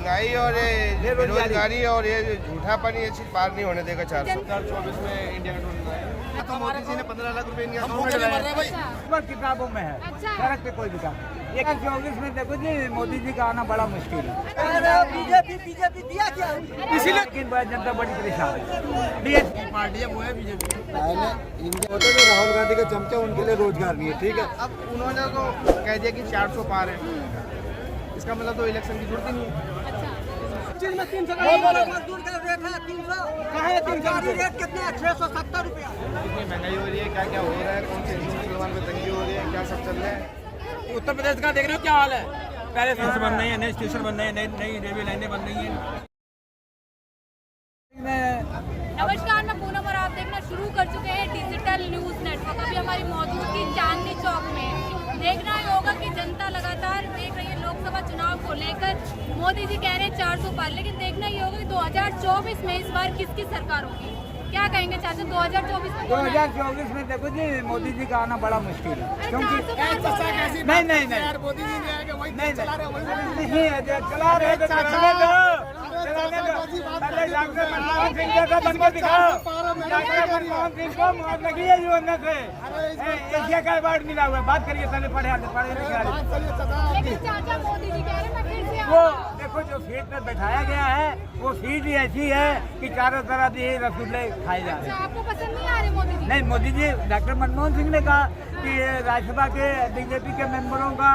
महंगाई और ये बेरोजगारी और ये झूठापन ये चीज पार नहीं होने देगा। 2024 में इंडिया का टूर है तो मोदी जी ने 15 लाख रुपए इंडिया भाई किताबों में है, सड़क पे कोई विकास। 2024 में देखो जी मोदी जी का आना बड़ा मुश्किल है। बीजेपी दिया क्या, इसीलिए जनता बड़ी परेशान है। बीएसपी पार्टी है, वो है बीजेपी। पहले इंडिया होता तो राहुल गांधी का चमचा उनके लिए रोजगार नहीं है, ठीक है। अब उन्होंने तो कह दिया कि 400 पार है, इसका मतलब तो इलेक्शन की जरूरत ही नहीं है। चीज में 300 मजदूर का रेट है 300, कहाँ है 300 रेट कितने है? 670 रुपया। कितनी महंगाई हो रही है, क्या क्या हो रहा है, कौन सी मुसलमान में तंगी हो रही है, क्या सब चल रहा है। उत्तर प्रदेश का देख रहे हो क्या हाल है? पहले स्टेशन बन रही है, नए स्टेशन बन रहे हैं, नई रेलवे लाइनें बन रही हैं। नमस्कार, मैं पूनम और आप देखना शुरू कर चुके हैं डिजिटल न्यूज नेटवर्क। अभी हमारी मौजूदगी चांदनी चौक में। देखना ही होगा कि जनता लगातार देख रही है लोकसभा चुनाव को लेकर। मोदी जी कह रहे हैं 400 पार, लेकिन देखना ही होगा कि 2024 में इस बार किसकी सरकार होगी। क्या कहेंगे चाचा 2024 में? 2024 में देखो जी मोदी जी का आना बड़ा मुश्किल है, क्योंकि नहीं मोदी जी नहीं आएगा, वही नहीं चला रहे डॉक्टर मनमोहन सिंह का बनकर दिखाओ। डॉक्टर मनमोहन सिंह को मौत लगी है जीवन से, एशिया का अवार्ड मिला हुआ है। बात करिए, पहले पढ़े लेकिन चाचा मोदी जी कह रहे हैं मैं फिर से वो देखो जो सीट पर बैठाया गया है वो सीट ही ऐसी है कि चारों तरफ ये रसगुल्ले खाए जा रहे हैं। आपको पसंद नहीं आ रहे मोदी जी? नहीं, मोदी जी, डॉक्टर मनमोहन सिंह ने कहा कि राज्यसभा के बीजेपी के मेंबरों का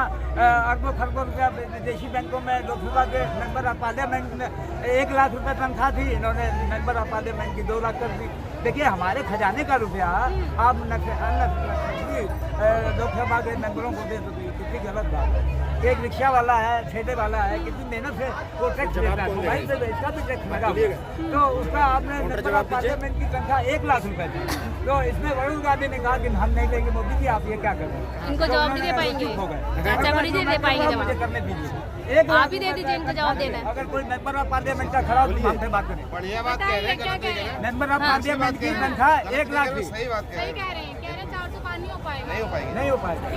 अरबों खरबों रुपया विदेशी बैंकों में, लोकसभा के मेंबर ऑफ पार्लियामेंट में 1 लाख रुपए तनख्वाह थी, इन्होंने मेंबर ऑफ पार्लियामेंट की 2 लाख कर दी। देखिए हमारे खजाने का रुपया आप लोकसभा के मेंबरों को दे दो, कितनी गलत बात है। एक रिक्शा वाला है, ठेले वाला है, कितनी मेहनत से वो टैक्स देता है, मोबाइल से इसका भी टैक्स लगा, तो उसका आपने मेंबर ऑफ पार्लियामेंट की तनख्वाह 1 लाख रुपए थी। तो इसमें वरुण गांधी ने कहा कि हम नहीं लेंगे। मोदी जी आप ये क्या कर रहे हैं? इनको जवाब नहीं दे पाएंगे, चाचा मोदी जी दे पाएंगे जवाब? करने दीजिए, आप ही दे दीजिए, इनको जवाब देना है। अगर कोई मेंबर ऑफ पार्लियामेंट का खड़ा हो तो हमसे बात करें। बढ़िया बात कह रहे हैं, क्या कह रहे हैं? मेंबर ऑफ पार्लियामेंट की तनख्वाह 1 लाख थी। सही बात सही कह रहे हैं, 400 पार नहीं हो पाएगा। नहीं हो पाएगी, नहीं हो पाएगा।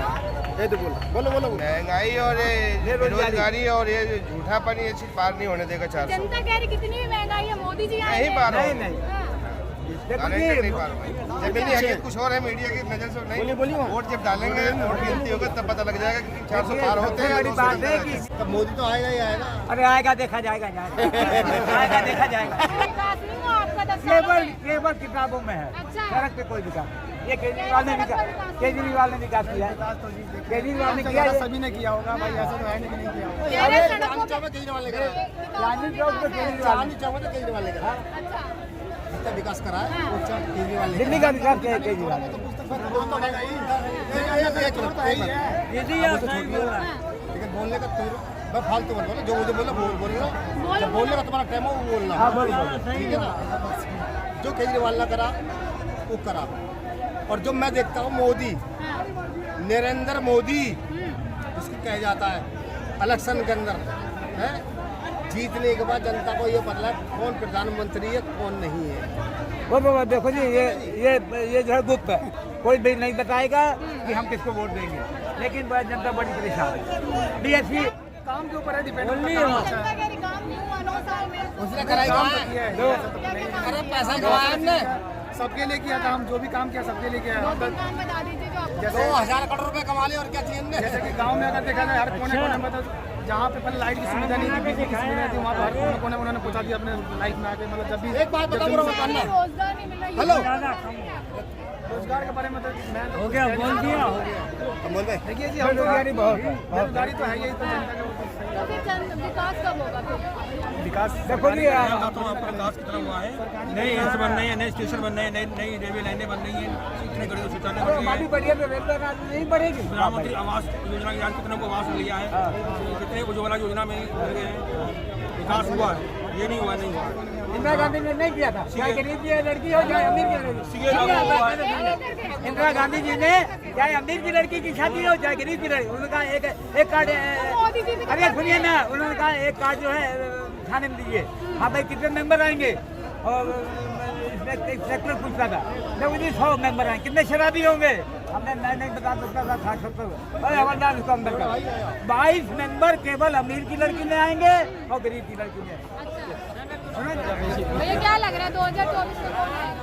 ये तो बोलो महंगाई और ये बेरोजगारी और ये झूठापन ये चीज पार नहीं होने देगा। 400 जनता कह रही कितनी भी महंगाई है मोदी जी नहीं पार हो, नहीं नहीं पार हो। जमीनी हकीकत कुछ और है, मीडिया की नजर से नहीं। बोलिए। वोट जब डालेंगे, वोट गिनती होगा तब पता लग जाएगा कि 400 पार होते हैं। बड़ी बात है कि तब मोदी तो आएगा ही आएगा। अरे आएगा, देखा जाएगा आएगा देखा जाएगा। विकास नहीं हुआ आपका 10 साल में? केवल किताबों में है, अच्छा। सड़क पे कोई विकास। ये केजरीवाल ने विकास किया है। केजरीवाल ने किया, सभी ने किया होगा भाई, ऐसा तो है नहीं कि नहीं किया होगा। कह रहे हैं सड़कों पे- केजरीवाल ने करा, चांदनी चौक पे केजरीवाल ने, केजरीवाल ने करा, अच्छा, जितना विकास करा है वो केजरीवाल ने दिल्ली का विकास किया है केजरीवाल ने। लेकिन बोलने का मैं फालतू मत बोलो, जो मुझे बोला बोल रहा। जब बोलने का तुम्हारा टाइम हो वो बोलना, ठीक है ना। जो केजरीवाल ने करा वो करा, और जो मैं देखता हूँ मोदी, नरेंद्र मोदी उसको कहा जाता है इलेक्शन के अंदर है, जीतने के बाद जनता को ये पता है कौन प्रधानमंत्री है कौन नहीं है। वो देखो जी, ये जो है गुप्त है, कोई भी नहीं बताएगा कि हम किसको वोट देंगे, लेकिन जनता बड़ी परेशान है। बीएसपी काम के ऊपर है, डिपेंड जनता कह रही काम नहीं हुआ 9 साल में। उसने कराई अरे पैसा कमाया हमने, सबके लिए किया था, हम जो भी काम किया सबके लिए किया। 2-3 काम बता दीजिए जो आपको। 2000 करोड़ रुपए कमा लिए, और क्या चाहिए हमने। जैसे कि गांव में अगर देखा जाए हर कोने कोने में, तो जहाँ पे पहले लाइट की सुविधा नहीं थी, बिजली की सुविधा थी, वहाँ पर हर कोने कोने उन्होंने पहुँचा दिया अपने लाइफ में आके। मतलब जब भी एक बात बताओ रोजगार नहीं मिल रहा है। हेलो। रोजगार के बारे में तो मैं तो हो गया, बोल दिया, हो बोल भाई, देखिए जी, हम लोग बेरोजगारी तो है, यही तो जनता का तो फिर विकास कब होगा फिर? विकास। देखो जी, आपका विकास कितना हुआ है, नई एयरपोर्ट बन रही है, नए स्टेशन बन रहे हैं, नई रेलवे लाइनें बन रही हैं, इतने गरीब शौचालय बन रहे हमारी हैं, बढ़िया तो रेलवे नहीं बढ़ेगी। प्रधानमंत्री आवास योजना के कितने को आवास लिया है, कितने उज्ज्वला योजना में मिल गए हैं, विकास हुआ है, ये नहीं हुआ नहीं हुआ। इंदिरा गांधी ने नहीं किया था, चाहे गरीब की लड़की हो चाहे अमीर की लड़की। इंदिरा गांधी जी ने चाहे अमीर की लड़की की शादी हो चाहे गरीब की लड़की, उन्होंने कहा एक कार्ड, अरे सुनिए ना, उन्होंने कहा एक कार्ड जो है थाने में दीजिए। हाँ भाई कितने मेंबर आएंगे, और सेक्टर पूछता था, जब मुझे 100 मेंबर आए, कितने शराबी होंगे, हमने मैं नहीं बता सकता था 60-70। अरे हवलदार इसको अंदर कर। 22 मेंबर केवल अमीर की लड़की में आएंगे और गरीब की लड़की में। भैया क्या लग रहा है 2024 में कौन आएगा?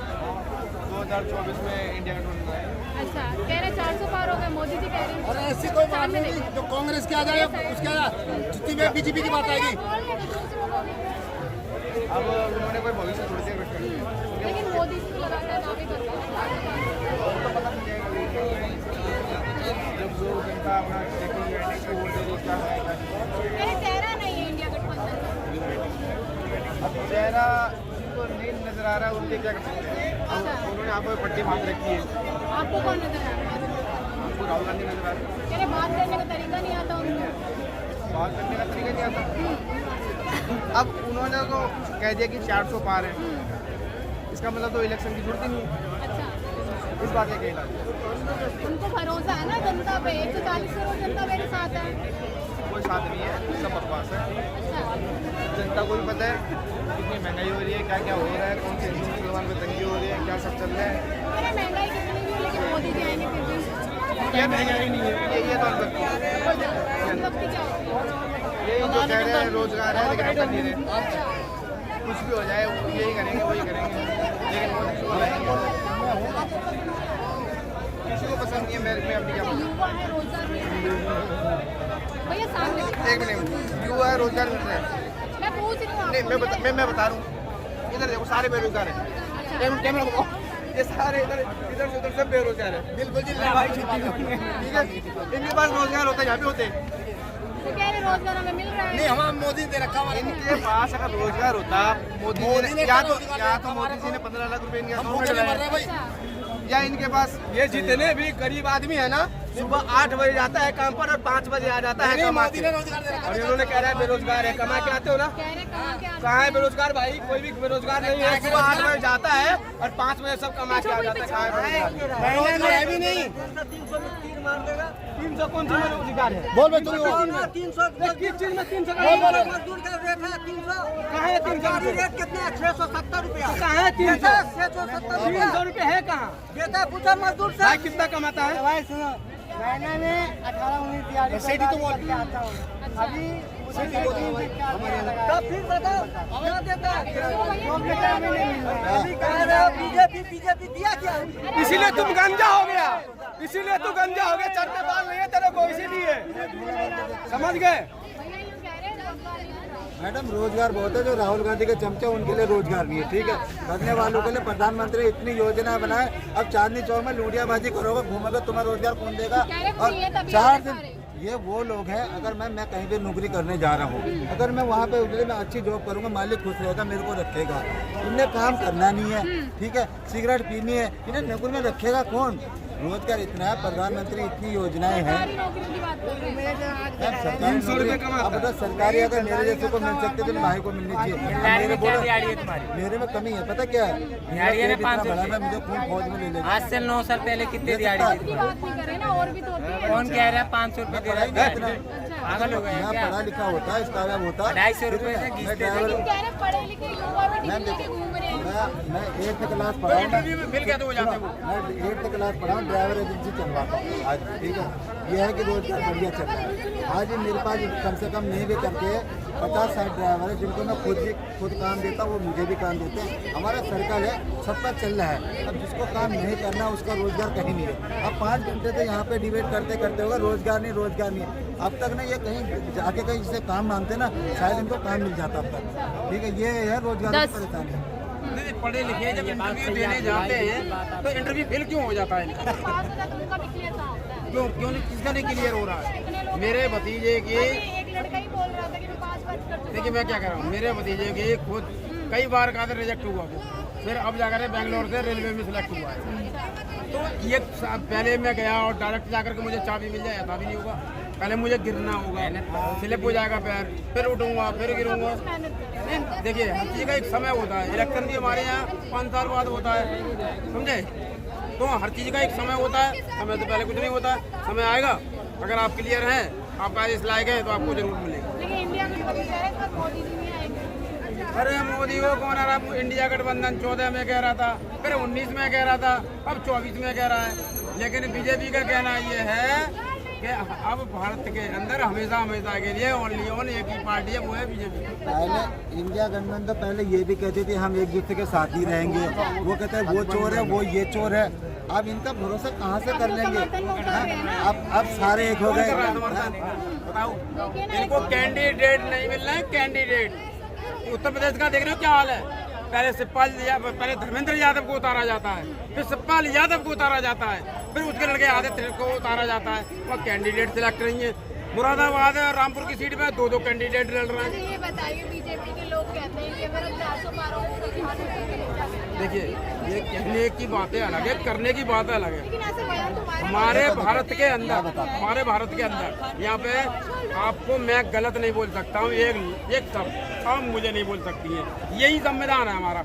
2024 में इंडिया गठबंधन आएगा। अच्छा, कह रहे 400 पार हो गए, मोदी जी कह रहे हैं। और ऐसी कोई बात नहीं जो कांग्रेस के आ जाए उसके जितनी में बीजेपी की बात आएगी। अब उन्होंने कोई भविष्य थोड़ी देर वेट कर लिया। लेकिन मोदी जी लगातार दावे कर रहे हैं। जब जो जनता अपना देखेंगे कि वोट दे रही क्या है क्या नहीं। मेरे चेहरा नहीं है इंडिया गठबंधन। अब चेहरा जिनको नहीं नजर आ रहा है उनके क्या कर सकते हैं। उन्होंने आपको पट्टी बांध रखी है। आपको कौन नजर आ रहा है? आपको राहुल गांधी नजर आ रहा है। कह रहे बात करने का तरीका नहीं आता उनको। बात करने का तरीका नहीं आता। अब उन्होंने तो कह दिया कि 400 पार है, इसका मतलब तो इलेक्शन की जरूरत ही नहीं है। अच्छा, इस बात का कहना उनको भरोसा है ना जनता पे। 140 करोड़ जनता मेरे साथ है। कोई साथ नहीं है, सब बकवास है। अच्छा, जनता को भी पता है कितनी महंगाई हो रही है, क्या क्या हो रहा है, कौन से मुसलमान में तंगी हो रही है, क्या सब चल रहा है। अरे महंगाई कितनी भी हो लेकिन मोदी जी आएंगे फिर भी। ये महंगाई नहीं है, ये तो अनबक्ति है। अनबक्ति क्या होती है? ये जो कह रहे हैं रोजगार है लेकिन हम कर नहीं रहे। कुछ भी हो जाए यही करेंगे वही करेंगे, लेकिन मोदी जी को लाएंगे। किसी को पसंद नहीं है। मैं अपनी क्या बताऊं? युवा है, रोजगार नहीं है। भैया सामने देखो। एक मिनट, युवा है, रोजगार मिल रहा है। मैं पूछ रही हूँ नहीं आपको। मैं बता रहा हूँ। इधर देखो सारे बेरोजगार हैं। कैमरा को ये सारे इधर इधर से उधर सब बेरोजगार है। बिल्कुल जी, ठीक है। इनके पास रोजगार होता है, यहाँ पे होते हैं। तो कह रहे रोजगार हमें मिल रहा है। नहीं हमारा मोदी ने दे रखा हमारे इनके पास अगर रोजगार होता, मोदी ने या तो मोदी जी ने 15 लाख रुपए इनके अकाउंट में डाला, भाई। या इनके पास ये जितने भी गरीब आदमी है ना, सुबह 8 बजे जाता है काम पर और 5 बजे आ जाता है कमा के। और इन्होंने कह रहा है बेरोजगार है, कमा के आते हो ना। कह रहे कहाँ के आते कहाँ है बेरोजगार भाई? कोई भी बेरोजगार नहीं है। सुबह 8 बजे जाता है और 5 बजे सब कमा के आ जाता है। कहाँ है बेरोजगार? बेरोजगार है भी नहीं। 300 कौन सी बेरोजगार है? बोल भाई तुम 300 किस चीज में 300 मजदूर का रेट है 300। कहाँ है 300 रेट कितने है? 670 रुपया। कहाँ है 300? 670 रुपये है कहाँ? बेटा पूछा मजदूर से। भाई कितना कमाता है? भाई सुनो, महीने में 18-19 दिहाड़ी सेठी तो बोल आता हूँ। अभी तब फिर बताओ क्या देता है? बीजेपी दिया क्या? इसीलिए तुम गंजा हो गया, इसीलिए तू गंजा हो गया। चढ़ने बाल नहीं है तेरे को, इसीलिए समझ गए। भैया यूँ कह रहे हैं रोजगार नहीं है। मैडम रोजगार बहुत है। जो राहुल गांधी के चमचे उनके लिए रोजगार नहीं है, ठीक है। करने वालों के लिए प्रधानमंत्री इतनी योजना बनाए। अब चांदनी चौक में लूटियाबाजी करोगे, घूमोगे, तुम्हें रोजगार कौन देगा? और 4 दिन ये वो लोग हैं। अगर मैं कहीं भी नौकरी करने जा रहा हूँ, अगर मैं वहाँ पे उधर मैं अच्छी जॉब करूँगा, मालिक खुश रहेगा, मेरे को रखेगा। इन्हें काम करना नहीं है, ठीक है। सिगरेट पीनी है, इन्हें नौकरी में रखेगा कौन? रोजगार इतना है, प्रधानमंत्री इतनी योजनाएं हैं। सरकारी नौकरी की बात कर रहे हैं। सरकारी नौकरी अब तो सरकारी अगर मेरे जैसे को मिल सकते तो भाई को मिलनी चाहिए। मेरे बोलो मेरे में कमी है, पता क्या है? मेरा पेट इतना बड़ा है, मुझे खून फौज में ले लेगा। आज से 9 साल पहले कितने दिहाड़ी की बात नहीं कर रहे ना, और भी तो होती है। कौन कह रहा है 500 रुपए दे रहा है? पागल हो गए यहाँ क्या? पढ़ा लिखा होता है, इसका होता है 250 रुपए से मैं घिसते ड्राइवर लेकिन कह रहे पढ़े लिखे युवा भी डिग्री लेके घूम रहे हैं। मैं 8th क्लास पढ़ा हूँ। मिल गया तो हो जाते वो। मैं 8th क्लास पढ़ा हूँ, ड्राइवर एजेंसी चलवाता हूँ आज, ठीक है। ये है कि रोजगार बढ़िया चल रहा है। आज मेरे पास कम से कम नहीं भी करके 50-60 ड्राइवर है जिनको मैं खुद काम देता हूँ, वो मुझे भी काम देते हैं। हमारा सर्कल है, सबका चल रहा है। अब जिसको काम नहीं करना उसका रोजगार कहीं नहीं है। अब 5 घंटे से यहाँ पे डिबेट करते होगा रोजगार नहीं। अब तक ना ये कहीं जाके कहीं जिसे काम मांगते ना, शायद इनको काम मिल जाता अब तक, ठीक है। ये है रोजगार की परेशानी। पढ़े लिखे जब इंटरव्यू देने जाते हैं तो इंटरव्यू फेल क्यों हो जाता है? पास हो जाता तो उनका भी क्लियर कहाँ होता है? क्यों नहीं, किसका नहीं क्लियर हो रहा है? कितने लोग मेरे भतीजे की, अभी एक लड़का ही बोल रहा था कि मैं 5 बार कर चुका देखिए मैं क्या कर रहा हूँ, मेरे भतीजे की खुद कई बार का रिजेक्ट हुआ वो, फिर अब जाकर बेंगलोर से रेलवे में सिलेक्ट हुआ है। तो ये पहले मैं गया और डायरेक्ट जाकर के मुझे चाबी मिल जाए, ऐसा भी नहीं होगा। पहले मुझे गिरना होगा, स्लिप हो जाएगा पैर, फिर उठूंगा, फिर गिरूंगा। देखिए हर चीज़ का एक समय होता है। इलेक्शन भी हमारे यहाँ 5 साल बाद होता है, समझे? तो हर चीज़ का एक समय होता है, समय से पहले कुछ नहीं होता है। समय आएगा, अगर आप क्लियर हैं, आपका इस लायक है तो आपको जरूर मिलेगा। लेकिन इंडिया गठबंधन कह रहे हैं मोदी जी नहीं आएंगे। अरे मोदी को कौन आ रहा? इंडिया गठबंधन 14 में कह रहा था, फिर 19 में कह रहा था, अब 24 में कह रहा है। लेकिन बीजेपी का कहना ये है कि अब भारत के अंदर हमेशा हमेशा के लिए ओनली ऑन एक ही पार्टी है, वो है बीजेपी। पहले इंडिया गठबंधन तो पहले ये भी कहते थे हम एक दूसरे के साथ ही रहेंगे, वो कहते हैं वो चोर है वो ये चोर है। अब इनका भरोसा कहाँ से कर लेंगे? अब सारे एक हो गए। बताओ, इनको कैंडिडेट नहीं मिल रहे हैं, कैंडिडेट। उत्तर प्रदेश का देख रहे हो क्या हाल है? पहले धर्मेंद्र यादव को उतारा जाता है, फिर सतपाल यादव को उतारा जाता है, फिर उसके लड़के आदित्य को उतारा जाता है। वह कैंडिडेट सिलेक्ट नहीं है। मुरादाबाद और रामपुर की सीट में दो कैंडिडेट लड़ रहे हैं। ये बताइए, बीजेपी के लोग कहते हैं कि अगर 400 पारों को देखिए, ये कहने की बातें अलग है, करने की बातें अलग है। लेकिन ऐसे बयान तुम्हारे हमारे भारत के अंदर यहाँ पे आपको मैं गलत नहीं बोल सकता हूँ, एक शब्द आप मुझे नहीं बोल सकती है। यही संविधान है हमारा।